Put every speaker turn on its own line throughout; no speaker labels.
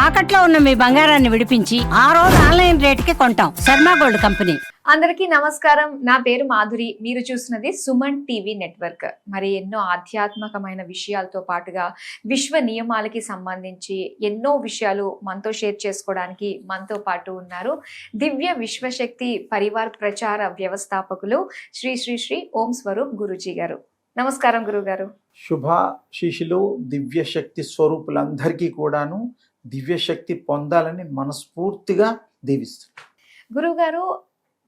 తాకట్లో ఉన్న మీ బంగారాన్ని విడిపించి ఆ రోజు ఆన్లైన్ రేటుకి కొంటాం. Sharma gold company.
అందరికీ నమస్కారం. నా పేరు మాధురి. మీరు చూస్తున్నది సుమన్ టీవీ నెట్వర్క్. మరి ఎన్నో ఆధ్యాత్మికమైన విషయాలతో పాటుగా విశ్వ నియమాలకి సంబంధించి ఎన్నో విషయాలు మనతో షేర్ చేసుకోవడానికి మనతో పాటు ఉన్నారు దివ్య విశ్వశక్తి పరివార్ ప్రచార వ్యవస్థాపకులు శ్రీ శ్రీ శ్రీ ఓం స్వరూప్ గురూజీ గారు. నమస్కారం గురుగారు.
శుభాశీషులు దివ్యశక్తి స్వరూపులందరికీ కూడాను దివ్యశక్తి పొందాలని మనస్ఫూర్తిగా దీవిస్తుంది.
గురుగారు,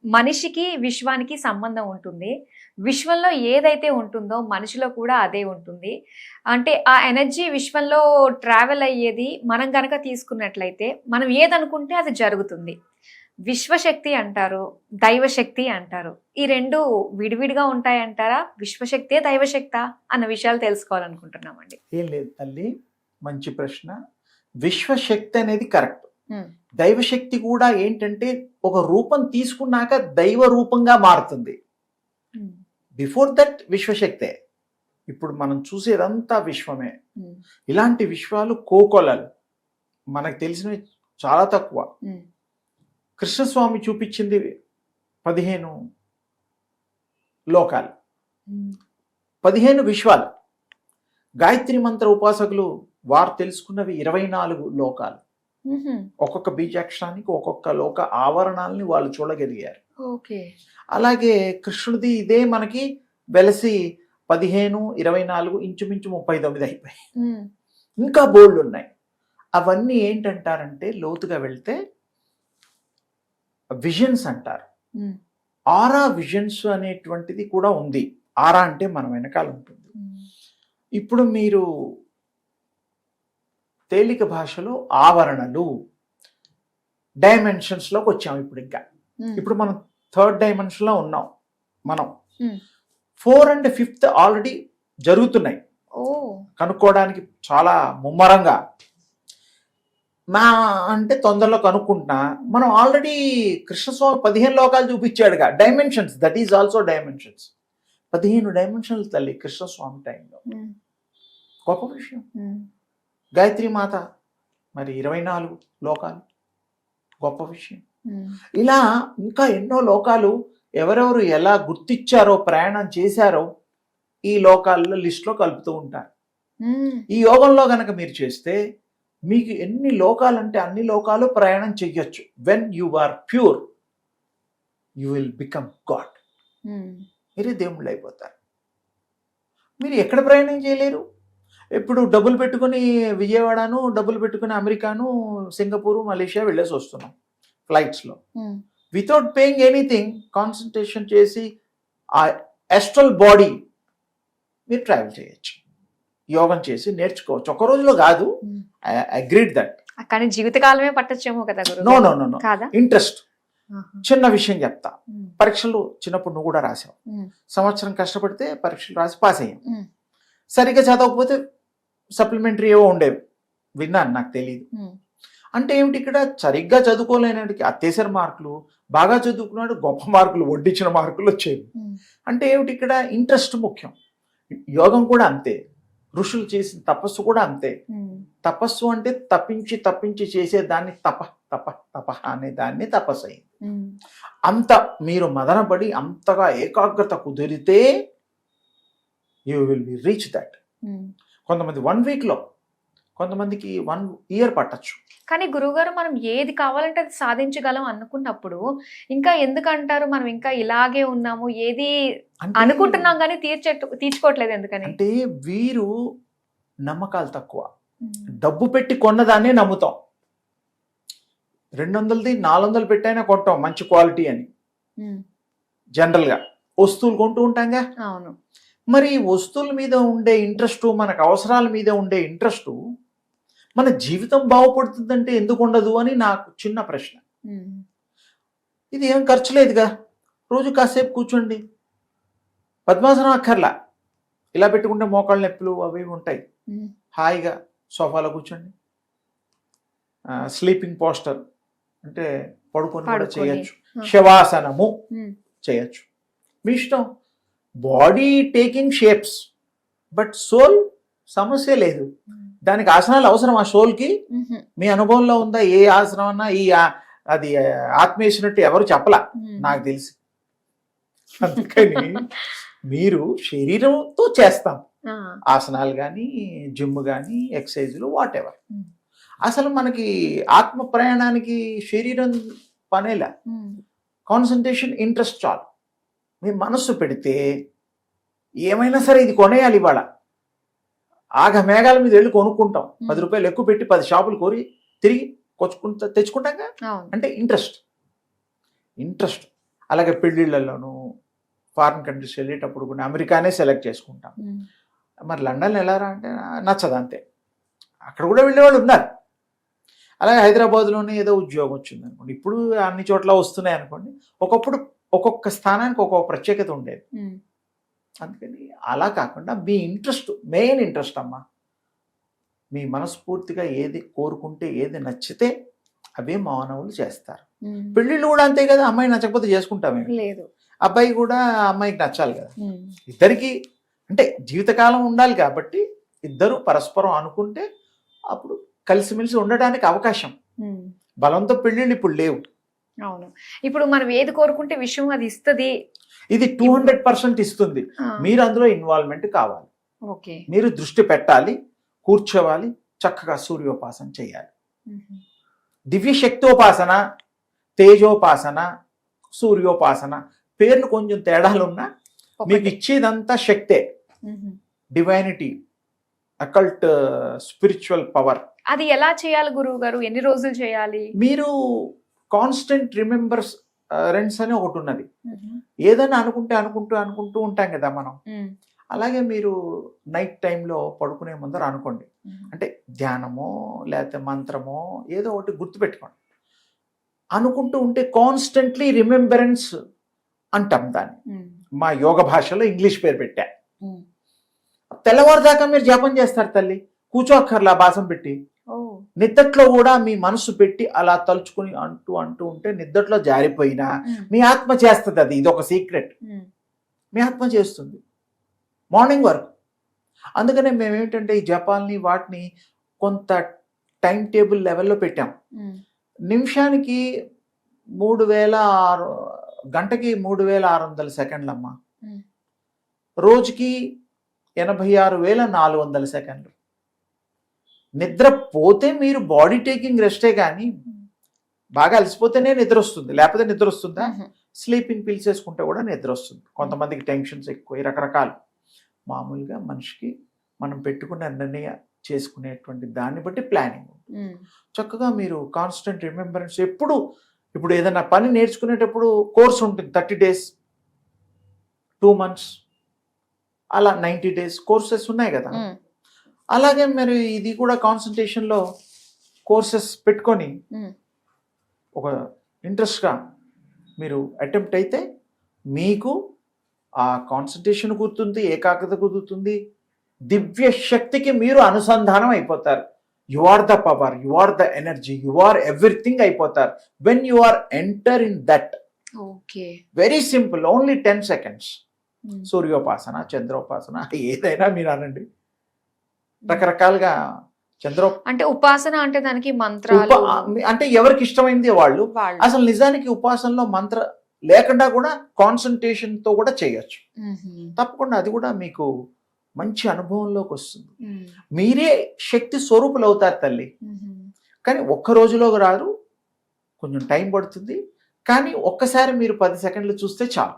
మనిషికి విశ్వానికి సంబంధం ఉంటుంది. విశ్వంలో ఏదైతే ఉంటుందో మనిషిలో కూడా అదే ఉంటుంది. అంటే ఆ ఎనర్జీ విశ్వంలో ట్రావెల్ అయ్యేది మనం కనుక తీసుకున్నట్లయితే మనం ఏదనుకుంటే అది జరుగుతుంది. విశ్వశక్తి అంటారు, దైవశక్తి అంటారు. ఈ రెండు విడివిడిగా ఉంటాయంటారా? విశ్వశక్తే దైవశక్తా అన్న విషయాలు తెలుసుకోవాలనుకుంటున్నామండి.
ఏం లేదు తల్లి, మంచి ప్రశ్న. విశ్వశక్తి అనేది కరెక్ట్. దైవశక్తి కూడా ఏంటంటే ఒక రూపం తీసుకున్నాక దైవ రూపంగా మారుతుంది. బిఫోర్ దట్ విశ్వశక్తే. ఇప్పుడు మనం చూసేదంతా విశ్వమే. ఇలాంటి విశ్వాలు కోకొలలు మనకు తెలిసినవి చాలా తక్కువ. కృష్ణస్వామి చూపించింది 15 లోకాలు, 15 విశ్వాలు. గాయత్రి మంత్ర ఉపాసకులు వారు తెలుసుకున్నవి 24 లోకాలు. ఒక్కొక్క బీజాక్షరానికి ఒక్కొక్క లోక ఆవరణాలని వాళ్ళు చూడగలిగారు. అలాగే కృష్ణుడిది ఇదే మనకి వెలసి 15, 24 ఇంచుమించు 39 అయిపోయాయి. ఇంకా బోల్డ్ ఉన్నాయి. అవన్నీ ఏంటంటారంటే లోతుగా వెళ్తే విజన్స్ అంటారు. ఆరా విజన్స్ అనేటువంటిది కూడా ఉంది. ఆరా అంటే మన వెనకాల ఉంటుంది. ఇప్పుడు మీరు తేలిక భాషలో ఆవరణలు డైమెన్షన్స్లోకి వచ్చాము. ఇప్పుడు మనం 3rd డైమెన్షన్లో ఉన్నాం. మనం 4 and 5th ఆల్రెడీ జరుగుతున్నాయి. కనుక్కోవడానికి చాలా ముమ్మరంగా నా అంటే తొందరలో కనుక్కుంటున్నా. మనం ఆల్రెడీ కృష్ణస్వామి 15 లోకాలు చూపించాడుగా. Dimensions, that is also dimensions. 15 డైమెన్షన్లు తల్లి కృష్ణస్వామి టైంలో. గొప్ప విషయం. గాయత్రి మాత మరి 24 లోకాలు, గొప్ప విషయం. ఇలా ఇంకా ఎన్నో లోకాలు ఎవరెవరు ఎలా గుర్తిచ్చారో, ప్రయాణం చేశారో ఈ లోకాల్లో లిస్ట్లో కలుపుతూ ఉంటారు. ఈ యోగంలో గనక మీరు చేస్తే మీకు ఎన్ని లోకాలంటే అన్ని లోకాలు ప్రయాణం చెయ్యొచ్చు. When you are pure you will become God. మీరే దేవుళ్ళు అయిపోతారు. మీరు ఎక్కడ ప్రయాణం చేయలేరు. ఇప్పుడు డబ్బులు పెట్టుకుని విజయవాడను, డబ్బులు పెట్టుకుని అమెరికాను, సింగపూరు, మలేషియా వెళ్ళేసి వస్తున్నాం ఫ్లైట్స్లో. వితౌట్ పేయింగ్ ఎనీథింగ్, కాన్సన్ట్రేషన్ చేసి ఆ ఎస్ట్రల్ బాడీ మీరు ట్రావెల్ చేయొచ్చు. యోగం చేసి నేర్చుకోవచ్చు. ఒక రోజులో కాదు. I agreed that.
కానీ జీవితకాలమే పట్టొచ్చేమో కదా గురు.
No no no no. Interest. చిన్న విషయం చెప్తా. పరీక్షలు చిన్నప్పుడు నువ్వు కూడా రాసావు. సంవత్సరం కష్టపడితే పరీక్షలు రాసి పాస్ అయ్యాం. సరిగ్గా చదవకపోతే సప్లిమెంటరీ ఏవో ఉండేవి, విన్నాను, నాకు తెలియదు. అంటే ఏమిటి, ఇక్కడ సరిగ్గా చదువుకోలేనాడికి అత్యవసర మార్కులు, బాగా చదువుకున్నాడు గొప్ప మార్కులు, వడ్డించిన మార్కులు వచ్చేవి. అంటే ఏమిటి, ఇక్కడ ఇంట్రెస్ట్ ముఖ్యం. యోగం కూడా అంతే. ఋషులు చేసిన తపస్సు కూడా అంతే. తపస్సు అంటే తప్పించి తప్పించి చేసే దాన్ని తప తప తప అనే దాన్ని తపస్సు అయింది. అంత మీరు మదనపడి అంతగా ఏకాగ్రత కుదిరితే you will be reach that. కొంతమంది 1 weekలో, కొంతమందికి 1 year పట్టచ్చు.
కానీ గురువుగారు, మనం ఏది కావాలంటే అది సాధించగలం అనుకున్నప్పుడు ఇంకా ఎందుకంటారు మనం ఇంకా ఇలాగే ఉన్నాము, ఏది అనుకుంటున్నాం కానీ తీర్చుకోవట్లేదు ఎందుకని?
అంటే వీరు నమ్మకాలు తక్కువ. డబ్బు పెట్టి కొన్నదాన్నే నమ్ముతాం. 200ది 400 పెట్టైనా కొంటాం మంచి క్వాలిటీ అని. జనరల్గా వస్తువులు కొంటూ ఉంటాంగా.
అవును.
మరి వస్తువుల మీద ఉండే ఇంట్రెస్ట్, మనకు అవసరాల మీద ఉండే ఇంట్రెస్ట్ మన జీవితం బాగుపడుతుందంటే ఎందుకు ఉండదు అని నాకు చిన్న ప్రశ్న. ఇది ఏం ఖర్చు లేదుగా. రోజు కాసేపు కూర్చోండి, పద్మాసనం అక్కర్లా. ఇలా పెట్టుకుంటే మోకాళ్ళ నొప్పులు అవి ఉంటాయి. హాయిగా సోఫాలో కూర్చోండి. స్లీపింగ్ పోస్టర్ అంటే పడుకొని కూడా చేయొచ్చు. శవాసనము చేయొచ్చు, మీ ఇష్టం. Body taking shapes, but soul సమస్య లేదు. దానికి ఆసనాలు అవసరం ఆ షోల్కి.
మ్మ్.
మీ అనుభవంలో ఉందా ఏ ఆసనం అన్నా అది ఆత్మీయసినట్టు ఎవరు చెప్పలా నాకు తెలిసి. అందుకని మీరు శరీరంతో చేస్తాం
ఆ.
ఆసనాలు కానీ జిమ్ కానీ ఎక్సర్సైజులు వాట్ ఎవర్.
మ్మ్.
అసలు మనకి ఆత్మ ప్రయాణానికి శరీరం పనేలా,
మ్మ్.
కాన్సన్ట్రేషన్ ఇంట్రెస్ట్ చాలు. మీ మనస్సు పెడితే ఏమైనా సరే ఇది కొనేయాలి ఇవాళ, ఆగ మేఘాల మీద వెళ్ళి కొనుక్కుంటాం. 10 రూపాయలు ఎక్కువ పెట్టి 10 షాపులు కోరి తిరిగి తెచ్చుకుంటాంగా.
అవును.
అంటే ఇంట్రెస్ట్. అలాగే పెళ్ళిళ్ళలోనూ ఫారిన్ కంట్రీస్ వెళ్ళేటప్పుడు కూడా అమెరికానే సెలెక్ట్ చేసుకుంటాం.
మ్మ్.
మరి లండన్ వెళ్ళారా అంటే నచ్చదు అంతే. అక్కడ కూడా వెళ్ళేవాళ్ళు ఉన్నారు. అలాగే హైదరాబాద్లోనే ఏదో ఉద్యోగం వచ్చింది అనుకోండి, ఇప్పుడు అన్ని చోట్ల వస్తున్నాయి అనుకోండి. ఒకప్పుడు ఒక్కొక్క స్థానానికి ఒక్కొక్క ప్రత్యేకత ఉండేది.
మ్మ్.
అందుకని అలా కాకుండా మీ మెయిన్ ఇంట్రెస్ట్ అమ్మా, మీ మనస్ఫూర్తిగా ఏది కోరుకుంటే ఏది నచ్చితే అవే మానవులు చేస్తారు.
మ్మ్.
పెళ్ళిళ్ళు కూడా అంతే కదా, అమ్మాయి నచ్చకపోతే చేసుకుంటామే,
లేదు.
అబ్బాయి కూడా అమ్మాయికి నచ్చాలి కదా.
మ్మ్.
ఇద్దరికి అంటే జీవితకాలం ఉండాలి కాబట్టి ఇద్దరు పరస్పరం అనుకుంటే అప్పుడు కలిసిమెలిసి ఉండడానికి అవకాశం.
మ్మ్.
బలంతో పెళ్ళిళ్ళు ఇప్పుడు లేవు.
అవును. ఇప్పుడు మనం ఏది కోరుకుంటే విషయం అది ఇస్తుంది.
ఇది 200% ఇస్తుంది.
ఆ.
మీరు అందులో ఇన్వాల్వ్మెంట్ కావాలి,
ఓకే.
మీరు దృష్టి పెట్టాలి, కూర్చోవాలి, చక్కగా సూర్యోపాసన చేయాలి.
మ్మ్.
దివ్య శక్తోపాసన, తేజోపాసన, సూర్యోపాసన పేర్లు కొంచెం తేడాలున్నా మీకు
ఒకటి.
ఇచ్చేదంతా శక్తే,
మ్మ్.
Divinity, occult spiritual power.
అది ఎలా చేయాలి గురువు గారు? ఎన్ని రోజులు చేయాలి?
మీరు కాన్స్టెంట్ రిమెంబర్స్ రెండ్స్ అని ఒకటి ఉన్నది.
మ్మ్.
ఏదైనా అనుకుంటూ ఉంటాం కదా మనం.
మ్మ్.
అలాగే మీరు నైట్ టైంలో పడుకునే ముందర అనుకోండి.
మ్మ్.
అంటే ధ్యానమో లేకపోతే మంత్రమో ఏదో ఒకటి గుర్తుపెట్టుకోండి. అనుకుంటూ ఉంటే కాన్స్టెంట్లీ రిమెంబరెన్స్ అంటాం దాన్ని.
మ్మ్.
మా యోగ భాషలో ఇంగ్లీష్ పేరు పెట్టా.
మ్మ్.
తెల్లవారుదాకా మీరు జపం చేస్తారు తల్లి, కూర్చోక్కర్లా బాసం పెట్టి.
ఓ.
నిద్దట్లో కూడా మీ మనసు పెట్టి అలా తలుచుకుని అంటూ ఉంటే నిద్దట్లో జారిపోయినా
మ్మ్.
మీ ఆత్మ చేస్తుంది. అది ఇది ఒక సీక్రెట్.
మ్మ్.
మీ ఆత్మ చేస్తుంది మార్నింగ్ వరకు. అందుకనే మేము ఏమిటంటే ఈ జపాల్ని వాటిని కొంత టైం టేబుల్ లెవెల్లో పెట్టాం.
మ్మ్.
నిమిషానికి 3000 గంటకి 3600 సెకండ్లు అమ్మా.
మ్మ్.
రోజుకి 86,400 సెకండ్లు. నిద్ర పోతే మీరు బాడీ టేకింగ్ రెస్టే, కానీ బాగా అలసిపోతేనే నిద్ర వస్తుంది, లేకపోతే నిద్ర వస్తుందా?
మ్మ్.
స్లీపింగ్ పిల్స్ వేసుకుంటే కూడా నిద్ర వస్తుంది. కొంతమందికి టెన్షన్స్ ఎక్కువ, రకరకాలు. మామూలుగా మనిషికి మనం పెట్టుకున్న నిర్ణయం చేసుకునేటువంటి దాన్ని బట్టి ప్లానింగ్ ఉంటుంది.
మ్మ్.
చక్కగా మీరు కాన్స్టెంట్ రిమెంబరెన్స్ ఇప్పుడు ఏదైనా పని నేర్చుకునేటప్పుడు కోర్స్ ఉంటుంది. 30 days, 2 months, అలా 90 days కోర్సెస్ ఉన్నాయి కదా.
మ్మ్.
అలాగే మరి ఇది కూడా కాన్సన్ట్రేషన్లో కోర్సెస్ పెట్టుకొని
మ్మ్.
ఒక ఇంట్రెస్ట్గా మీరు అటెంప్ట్ అయితే మీకు ఆ కాన్సన్ట్రేషన్ కుదురుతుంది, ఏకాగ్రత కుదురుతుంది, దివ్య శక్తికి మీరు అనుసంధానం అయిపోతారు. You are the power, you are the energy, you are everything అయిపోతారు when you are enter in that.
Okay.
Very simple, only 10 seconds.
Hmm.
సూర్యోపాసన, చంద్రోపాసన ఏదైనా మీరు అనండి. రకరకాలుగా
అంటే ఉపాసన అంటే దానికి మంత్రాలు
అంటే ఎవరికి ఇష్టమైంది వాళ్ళు.
వాళ్ళు.
అసలు నిజానికి ఉపాసనలో మంత్ర లేకుండా కూడా కాన్సన్ట్రేషన్ తో కూడా చేయొచ్చు.
మ్మ్.
తప్పకుండా అది కూడా మీకు మంచి అనుభవంలోకి వస్తుంది.
మ్మ్.
మీరే శక్తి స్వరూపులు అవుతారు తల్లి.
మ్మ్.
కానీ ఒక్క రోజులోకి రారు, కొంచెం టైం పడుతుంది. కానీ ఒక్కసారి మీరు 10 సెకండ్లు చూస్తే చాలు,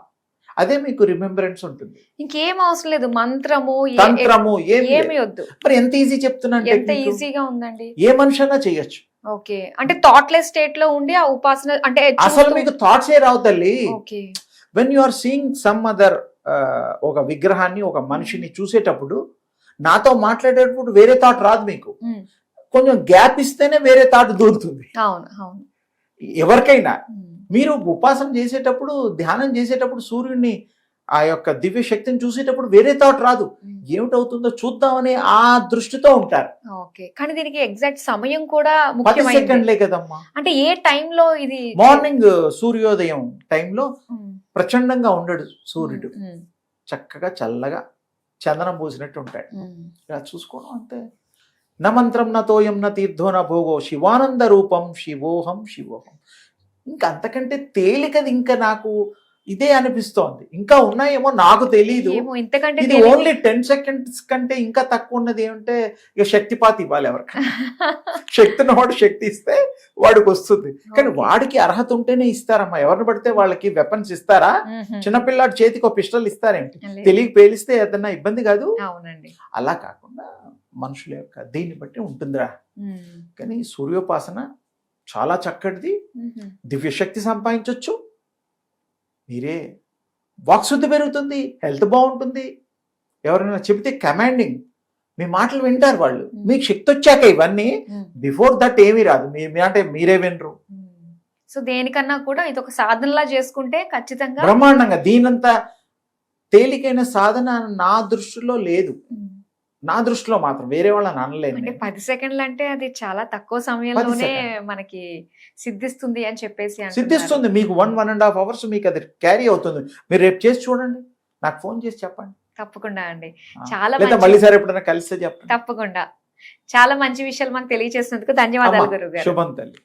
అదే మీకు రిమెంబరెన్స్ ఉంటుంది.
ఇంకేం అవసరం లేదు, మంత్రము
తంత్రము
ఏమి వద్దు.
మరి ఎంత ఈజీ చెప్తున్నాను,
ఎంత ఈజీగా ఉందండి.
ఏ మనిషి అయినా చేయొచ్చు.
ఓకే. అంటే థాట్లెస్ స్టేట్ లో ఉండి ఆ ఉపాసన అంటే
అసలు మీకు థాట్స్ ఏ రావు తల్లి.
Okay.
When you are seeing some other ఒక విగ్రహాన్ని, ఒక మనిషిని చూసేటప్పుడు నాతో మాట్లాడేటప్పుడు వేరే థాట్ రాదు మీకు.
మ్మ్.
కొంచెం గ్యాప్ ఇస్తేనే వేరే థాట్ దూరుతుంది
అవును అవును.
ఎవరికైనా.
మ్మ్.
మీరు ఉపాసన చేసేటప్పుడు, ధ్యానం చేసేటప్పుడు సూర్యుడిని, ఆ యొక్క దివ్య శక్తిని చూసేటప్పుడు వేరే థాట్ రాదు.
మ్మ్.
ఏమిటవుతుందో చూద్దామని ఆ దృష్టితో ఉంటారు.
ఓకే. కానీ దీనికి ఎగ్జాక్ట్ సమయం కూడా
10
ముఖ్యమైనది.
సెకండ్లే కదమ్మా.
అంటే ఏ టైంలో ఇది?
మార్నింగ్ సూర్యోదయం టైంలో
మ్మ్.
ప్రచండంగా ఉండడు సూర్యుడు,
మ్మ్.
చక్కగా చల్లగా చందనం పూసినట్టు ఉంటాడు.
మ్మ్.
ఇలా చూసుకోవడం అంతే. న మంత్రం న తోయం న తీర్థో న భోగో శివానంద రూపం శివోహం శివోహం. ఇంకా అంతకంటే తేలికది ఇంకా నాకు ఇదే అనిపిస్తోంది. ఇంకా ఉన్నాయేమో నాకు తెలియదు.
ఏమో ఇంతకంటే
ఇది ఓన్లీ 10 seconds కంటే ఇంకా తక్కువ ఉన్నది ఏమంటే ఇక శక్తిపాతి ఇవ్వాలి ఎవరికైనా. శక్తిని వాడు శక్తి ఇస్తే వాడికి వస్తుంది. కానీ వాడికి అర్హత ఉంటేనే ఇస్తారమ్మా. ఎవరిని పడితే వాళ్ళకి వెపన్స్ ఇస్తారా? చిన్నపిల్లాడి చేతికి ఒక పిస్టల్ ఇస్తారేంటి? తెలియక పేలిస్తే ఏదన్నా ఇబ్బంది కాదు.
అవునండి.
అలా కాకుండా మనుషుల యొక్క దీన్ని బట్టి ఉంటుందిరా. కానీ సూర్యోపాసన చాలా చక్కటిది. దివ్యశక్తి సంపాదించవచ్చు. మీరే వాక్శుద్ధి పెరుగుతుంది, హెల్త్ బాగుంటుంది. ఎవరైనా చెబితే కమాండింగ్, మీ మాటలు వింటారు వాళ్ళు. మీకు శక్తి వచ్చాక ఇవన్నీ, బిఫోర్ దట్ ఏమీ రాదు. అంటే మీరే వినరు.
సో దేనికన్నా కూడా ఇది ఒక సాధనలా చేసుకుంటే ఖచ్చితంగా
బ్రహ్మాండంగా. దీనంత తేలికైన సాధన నా దృష్టిలో లేదు. నా దృష్టిలో మాత్రం, వేరే వాళ్ళని అనలేదు.
అంటే 10 సెకండ్లు అంటే అది చాలా తక్కువ సమయంలోనే మనకి సిద్ధిస్తుంది అని చెప్పేసి
సిద్ధిస్తుంది. మీకు 1.5 hours మీకు అది క్యారీ అవుతుంది. మీరు రేపు చేసి చూడండి, నాకు ఫోన్ చేసి చెప్పండి.
తప్పకుండా అండి. చాలా
మళ్ళీ సార్ ఎప్పుడైనా కలిస్తే చెప్పండి.
తప్పకుండా. చాలా మంచి విషయాలు మనకు తెలియజేసినందుకు ధన్యవాదాలు గురువు గారు.
శుభం తల్లి.